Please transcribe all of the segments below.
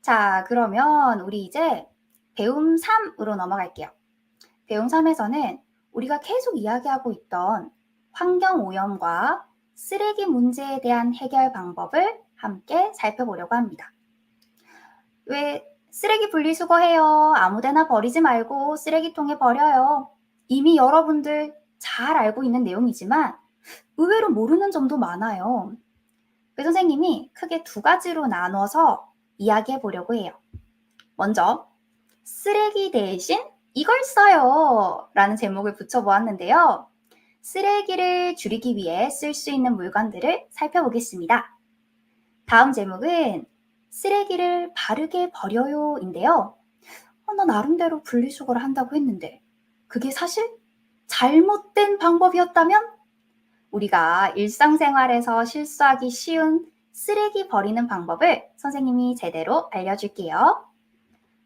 자, 그러면 우리 이제 배움 3으로 넘어갈게요. 배움 3에서는 우리가 계속 이야기하고 있던 환경오염과 쓰레기 문제에 대한 해결 방법을 함께 살펴보려고 합니다. 왜 쓰레기 분리수거해요. 아무데나 버리지 말고 쓰레기통에 버려요. 이미 여러분들 잘 알고 있는 내용이지만 의외로 모르는 점도 많아요. 그 선생님이 크게 두 가지로 나눠서 이야기해 보려고 해요. 먼저 쓰레기 대신 이걸 써요 라는 제목을 붙여보았는데요. 쓰레기를 줄이기 위해 쓸 수 있는 물건들을 살펴보겠습니다. 다음 제목은 쓰레기를 바르게 버려요 인데요. 나 나름대로 분리수거를 한다고 했는데 그게 사실 잘못된 방법이었다면 우리가 일상생활에서 실수하기 쉬운 쓰레기 버리는 방법을 선생님이 제대로 알려줄게요.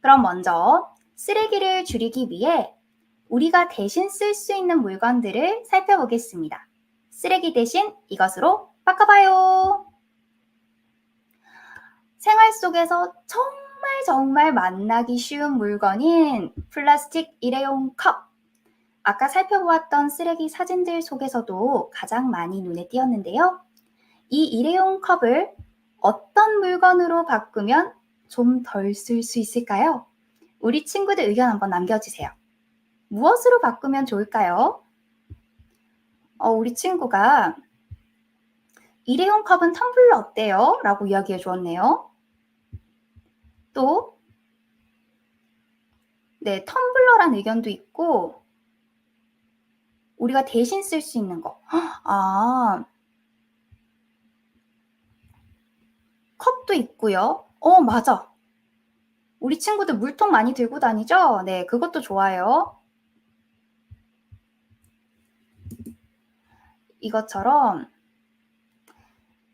그럼 먼저 쓰레기를 줄이기 위해 우리가 대신 쓸 수 있는 물건들을 살펴보겠습니다. 쓰레기 대신 이것으로 바꿔봐요. 생활 속에서 정말 만나기 쉬운 물건인 플라스틱 일회용 컵. 아까 살펴보았던 쓰레기 사진들 속에서도 가장 많이 눈에 띄었는데요. 이 일회용 컵을 어떤 물건으로 바꾸면 좀 덜 쓸 수 있을까요? 우리 친구들 의견 한번 남겨주세요. 무엇으로 바꾸면 좋을까요? 우리 친구가 일회용 컵은 텀블러 어때요? 라고 이야기해 주었네요. 또 네, 텀블러란 의견도 있고 우리가 대신 쓸 수 있는 거. 컵도 있고요. 맞아. 우리 친구들 물통 많이 들고 다니죠? 네, 그것도 좋아요. 이것처럼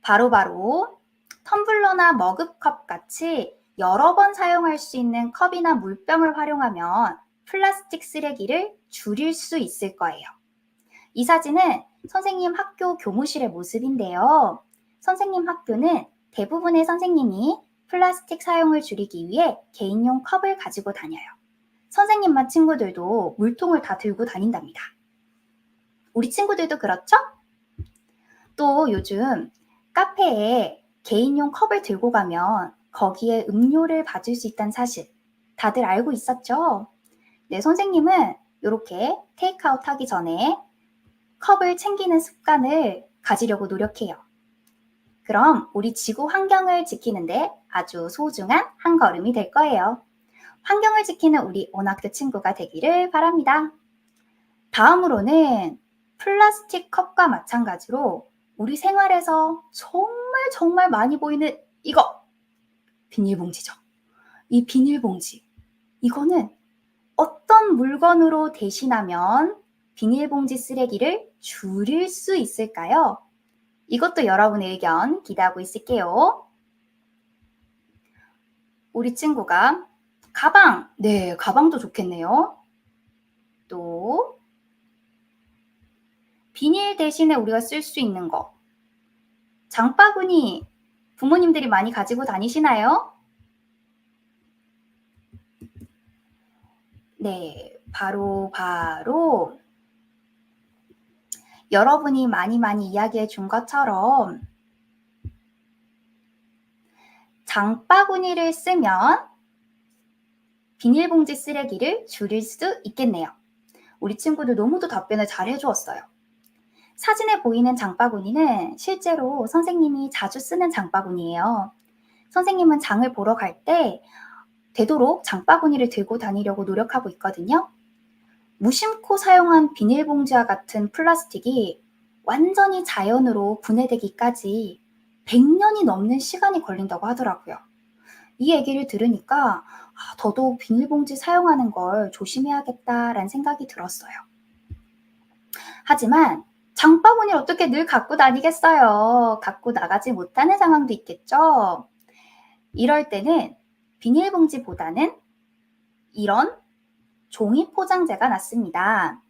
바로바로 텀블러나 머그컵 같이 여러 번 사용할 수 있는 컵이나 물병을 활용하면 플라스틱 쓰레기를 줄일 수 있을 거예요. 이 사진은 선생님 학교 교무실의 모습인데요. 선생님 학교는 대부분의 선생님이 플라스틱 사용을 줄이기 위해 개인용 컵을 가지고 다녀요. 선생님만 친구들도 물통을 다 들고 다닌답니다. 우리 친구들도 그렇죠? 또 요즘 카페에 개인용 컵을 들고 가면 거기에 음료를 받을 수 있다는 사실 다들 알고 있었죠? 네, 선생님은 이렇게 테이크아웃 하기 전에 컵을 챙기는 습관을 가지려고 노력해요. 그럼 우리 지구 환경을 지키는데 아주 소중한 한 걸음이 될 거예요. 환경을 지키는 우리 온학교 친구가 되기를 바랍니다. 다음으로는 플라스틱 컵과 마찬가지로 우리 생활에서 정말 많이 보이는 이거! 비닐봉지죠. 이 비닐봉지. 이거는 어떤 물건으로 대신하면 비닐봉지 쓰레기를 줄일 수 있을까요? 이것도 여러분의 의견 기대하고 있을게요. 우리 친구가 가방! 네, 가방도 좋겠네요. 또 비닐 대신에 우리가 쓸 수 있는 거. 장바구니 부모님들이 많이 가지고 다니시나요? 네, 바로 여러분이 많이 이야기해 준 것처럼 장바구니를 쓰면 비닐봉지 쓰레기를 줄일 수 있겠네요. 우리 친구들 너무도 답변을 잘 해주었어요. 사진에 보이는 장바구니는 실제로 선생님이 자주 쓰는 장바구니예요. 선생님은 장을 보러 갈 때 되도록 장바구니를 들고 다니려고 노력하고 있거든요. 무심코 사용한 비닐봉지와 같은 플라스틱이 완전히 자연으로 분해되기까지 100년이 넘는 시간이 걸린다고 하더라고요. 이 얘기를 들으니까 더더욱 비닐봉지 사용하는 걸 조심해야겠다라는 생각이 들었어요. 하지만 장바구니를 어떻게 늘 갖고 다니겠어요? 갖고 나가지 못하는 상황도 있겠죠? 이럴 때는 비닐봉지보다는 이런 종이 포장재가 낫습니다.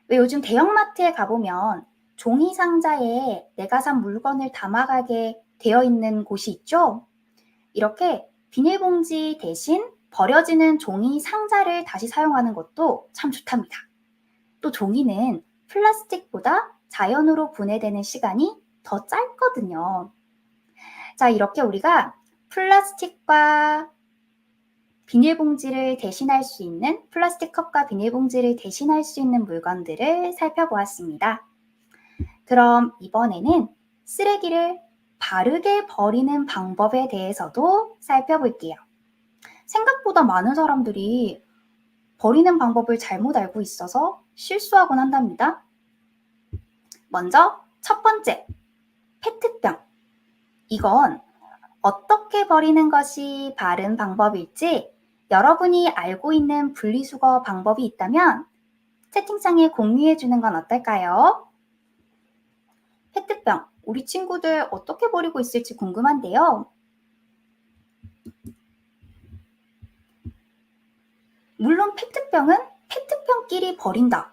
왜 요즘 대형마트에 가보면 종이 상자에 내가 산 물건을 담아가게 되어 있는 곳이 있죠? 이렇게 비닐봉지 대신 버려지는 종이 상자를 다시 사용하는 것도 참 좋답니다. 또 종이는 플라스틱보다 자연으로 분해되는 시간이 더 짧거든요. 자, 이렇게 우리가 플라스틱과 비닐봉지를 대신할 수 있는, 플라스틱 컵과 비닐봉지를 대신할 수 있는 물건들을 살펴보았습니다. 그럼 이번에는 쓰레기를 바르게 버리는 방법에 대해서도 살펴볼게요. 생각보다 많은 사람들이 버리는 방법을 잘못 알고 있어서 실수하곤 한답니다. 먼저 첫 번째, 페트병. 이건 어떻게 버리는 것이 바른 방법일지 여러분이 알고 있는 분리수거 방법이 있다면 채팅창에 공유해 주는 건 어떨까요? 페트병, 우리 친구들 어떻게 버리고 있을지 궁금한데요. 물론 페트병은 페트병끼리 버린다.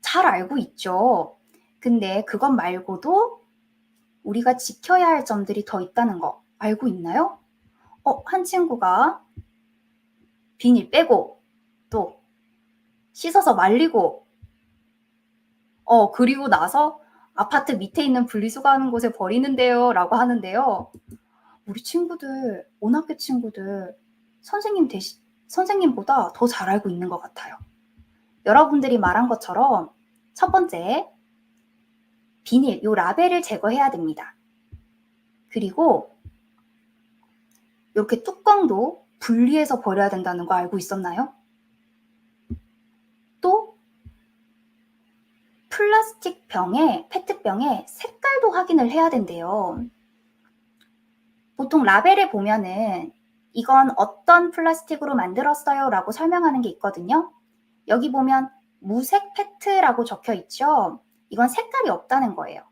잘 알고 있죠. 근데 그것 말고도 우리가 지켜야 할 점들이 더 있다는 거 알고 있나요? 한 친구가 비닐 빼고 또 씻어서 말리고 그리고 나서 아파트 밑에 있는 분리수거하는 곳에 버리는데요 라고 하는데요. 우리 친구들, 온학교 친구들 선생님보다 더 잘 알고 있는 것 같아요. 여러분들이 말한 것처럼 첫 번째, 비닐, 요 라벨을 제거해야 됩니다. 그리고 이렇게 뚜껑도 분리해서 버려야 된다는 거 알고 있었나요? 또 플라스틱 병에, 페트병에 색깔도 확인을 해야 된대요. 보통 라벨에 보면은 이건 어떤 플라스틱으로 만들었어요 라고 설명하는 게 있거든요. 여기 보면 무색 페트라고 적혀 있죠. 이건 색깔이 없다는 거예요.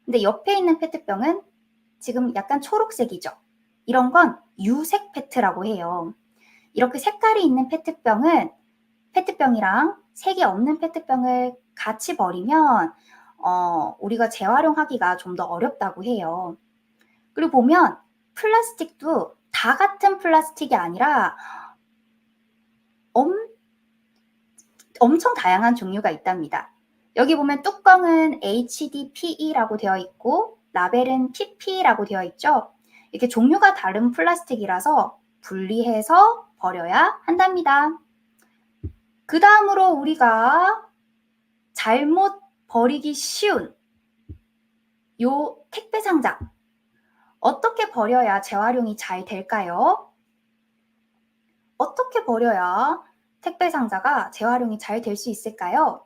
근데 옆에 있는 페트병은 지금 약간 초록색이죠. 이런 건 유색 페트라고 해요. 이렇게 색깔이 있는 페트병은 페트병이랑 색이 없는 페트병을 같이 버리면 우리가 재활용하기가 좀 더 어렵다고 해요. 그리고 보면 플라스틱도 다 같은 플라스틱이 아니라 엄청 다양한 종류가 있답니다. 여기 보면 뚜껑은 HDPE라고 되어 있고 라벨은 PP라고 되어 있죠. 이렇게 종류가 다른 플라스틱이라서 분리해서 버려야 한답니다. 그 다음으로 우리가 잘못 버리기 쉬운 요 택배 상자. 어떻게 버려야 재활용이 잘 될까요? 어떻게 버려야 택배 상자가 재활용이 잘 될 수 있을까요?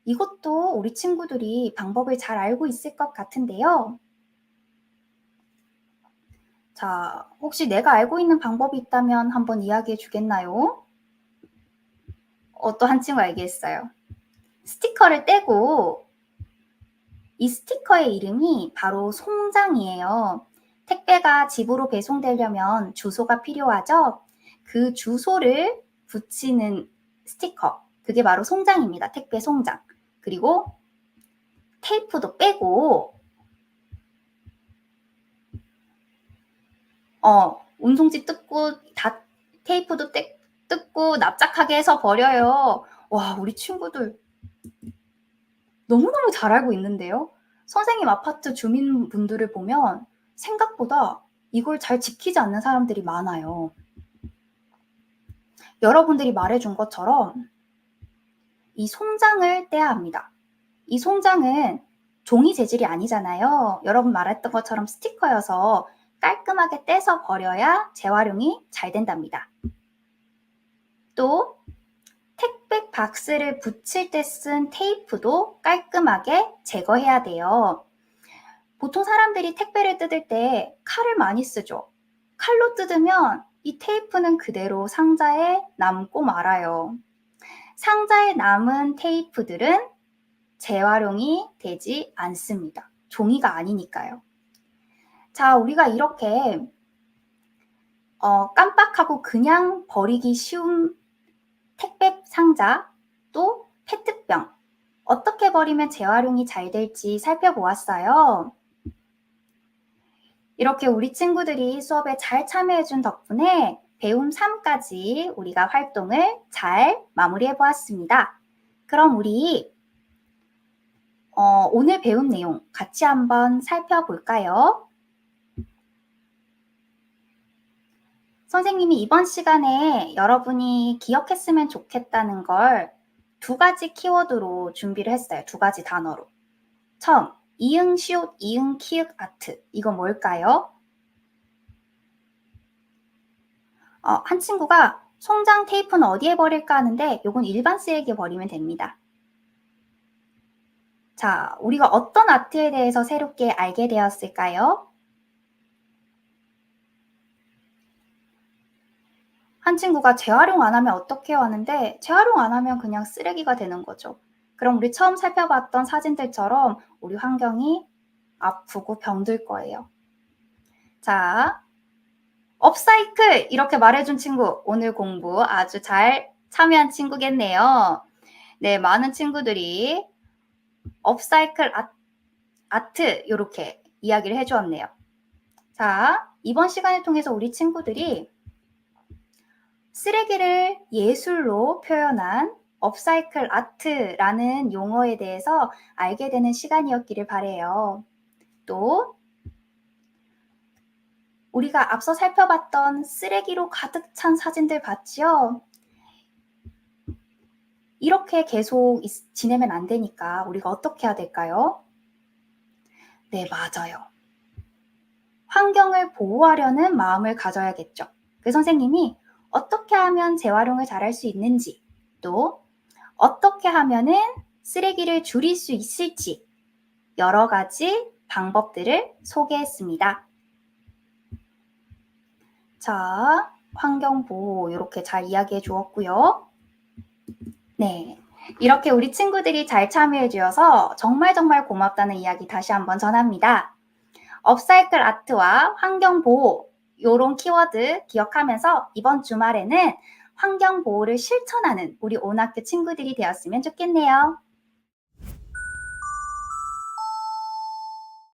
이것도 우리 친구들이 방법을 잘 알고 있을 것 같은데요. 자, 혹시 내가 알고 있는 방법이 있다면 한번 이야기해 주겠나요? 또 한 친구가 얘기했어요. 스티커를 떼고 이 스티커의 이름이 바로 송장이에요. 택배가 집으로 배송되려면 주소가 필요하죠? 그 주소를 붙이는 스티커, 그게 바로 송장입니다. 택배 송장. 그리고 테이프도 빼고 운송지 뜯고 다 테이프도 뜯고 납작하게 해서 버려요. 와, 우리 친구들 너무너무 잘 알고 있는데요. 선생님 아파트 주민분들을 보면 생각보다 이걸 잘 지키지 않는 사람들이 많아요. 여러분들이 말해준 것처럼 이 송장을 떼야 합니다. 이 송장은 종이 재질이 아니잖아요. 여러분 말했던 것처럼 스티커여서 깔끔하게 떼서 버려야 재활용이 잘 된답니다. 또 택배 박스를 붙일 때 쓴 테이프도 깔끔하게 제거해야 돼요. 보통 사람들이 택배를 뜯을 때 칼을 많이 쓰죠. 칼로 뜯으면 이 테이프는 그대로 상자에 남고 말아요. 상자에 남은 테이프들은 재활용이 되지 않습니다. 종이가 아니니까요. 자, 우리가 이렇게 깜빡하고 그냥 버리기 쉬운 택배 상자, 또 페트병, 어떻게 버리면 재활용이 잘 될지 살펴보았어요. 이렇게 우리 친구들이 수업에 잘 참여해준 덕분에 배움 3까지 우리가 활동을 잘 마무리해 보았습니다. 그럼 우리 오늘 배운 내용 같이 한번 살펴볼까요? 선생님이 이번 시간에 여러분이 기억했으면 좋겠다는 걸 2가지 키워드로 준비를 했어요. 2가지 단어로. 처음, 이응, 시옷, 이응, 키읔, 아트. 이건 뭘까요? 한 친구가 송장 테이프는 어디에 버릴까 하는데 요건 일반 쓰레기에 버리면 됩니다. 자, 우리가 어떤 아트에 대해서 새롭게 알게 되었을까요? 한 친구가 재활용 안 하면 어떡해요 하는데 재활용 안 하면 그냥 쓰레기가 되는 거죠. 그럼 우리 처음 살펴봤던 사진들처럼 우리 환경이 아프고 병들 거예요. 자, 업사이클 이렇게 말해준 친구 오늘 공부 아주 잘 참여한 친구겠네요. 네, 많은 친구들이 업사이클 아트 이렇게 이야기를 해주었네요. 자, 이번 시간을 통해서 우리 친구들이 쓰레기를 예술로 표현한 업사이클 아트라는 용어에 대해서 알게 되는 시간이었기를 바라요. 또 우리가 앞서 살펴봤던 쓰레기로 가득 찬 사진들 봤지요? 이렇게 계속 지내면 안 되니까 우리가 어떻게 해야 될까요? 네, 맞아요. 환경을 보호하려는 마음을 가져야겠죠. 그 선생님이 어떻게 하면 재활용을 잘할 수 있는지, 또 어떻게 하면은 쓰레기를 줄일 수 있을지 여러 가지 방법들을 소개했습니다. 자, 환경보호 이렇게 잘 이야기해 주었고요. 네, 이렇게 우리 친구들이 잘 참여해 주어서 정말 고맙다는 이야기 다시 한번 전합니다. 업사이클 아트와 환경보호 요런 키워드 기억하면서 이번 주말에는 환경보호를 실천하는 우리 온학교 친구들이 되었으면 좋겠네요.